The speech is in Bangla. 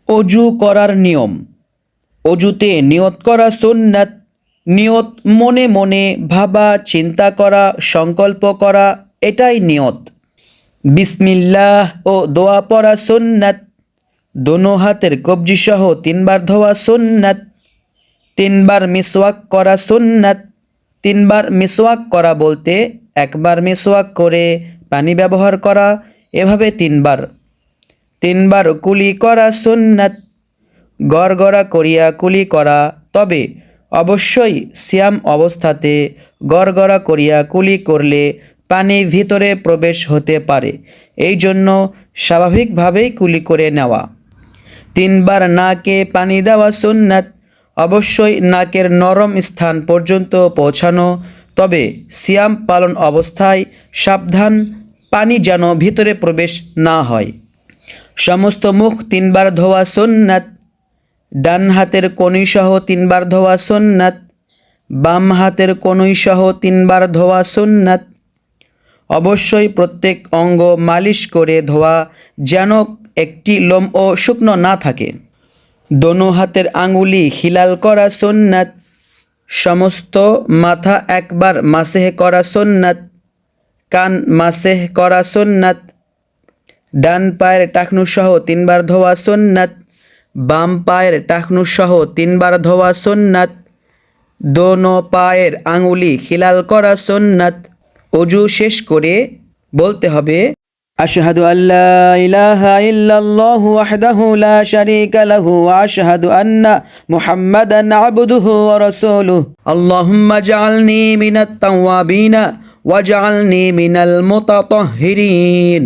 অজু করার নিয়ম। অজুতে নিয়ত করা সুন্নাত। নিয়ত মনে মনে ভাবা, চিন্তা করা, সংকল্প করা, এটাই নিয়ত। বিসমিল্লাহ ও দোয়া পড়া সুন্নাত। দোনো হাতের কবজি সহ 3 বার ধোয়া সুন্নাত। 3 বার মিসওয়াক করা সুন্নাত। 3 বার মিসওয়াক করা বলতে 1 বার মিসওয়াক করে পানি ব্যবহার করা, এভাবে 3 বার। 3 বার কুলি করা সুন্নাত। গড়গড়া করিয়া কুলি করা, তবে অবশ্যই সিয়াম অবস্থাতে গড়গড়া করিয়া কুলি করলে পানি ভিতরে প্রবেশ হতে পারে, এই জন্য স্বাভাবিকভাবেই কুলি করে নেওয়া। 3 বার নাকে পানি দেওয়া সুন্নাত। অবশ্যই নাকের নরম স্থান পর্যন্ত পৌঁছানো, তবে সিয়াম পালন অবস্থায় সাবধান, পানি যেন ভিতরে প্রবেশ না হয়। সমস্ত মুখ 3 বার ধোয়া সুন্নাত। ডান হাতের কনুই সহ 3 বার ধোয়া সুন্নাত। বাম হাতের কনুই সহ 3 বার ধোয়া সুন্নাত। অবশ্যই প্রত্যেক অঙ্গ মালিশ করে ধোয়া, যেন একটি লোমও শুকনো না থাকে। দোনো হাতের আঙ্গুলি হিলাল করা সুন্নাত। সমস্ত মাথা 1 বার মাসেহ করা সুন্নাত। কান মাসেহ করা সুন্নাত। ডান পায়ের টাকনু সহ 3 বার ধোয়া সুন্নাত। বাম পায়ের টাকনু সহ 3 বার ধোয়া সুন্নাত। দোনো পায়ের আঙ্গুলি হিলাল করা সুন্নাত। অজু শেষ করে বলতে হবে, আশহাদু আল্লা ইলাহা ইল্লাল্লাহু ওয়াহদাহু লা শারীকা লাহু ওয়া আশহাদু আন্না মুহাম্মাদান আবদুহু ওয়া রাসূলুহু। আল্লাহুম্মা জাআলনি মিনাত তাওয়াবিনা ওয়াজআলনি মিনাল মুতাতাহহিরিন।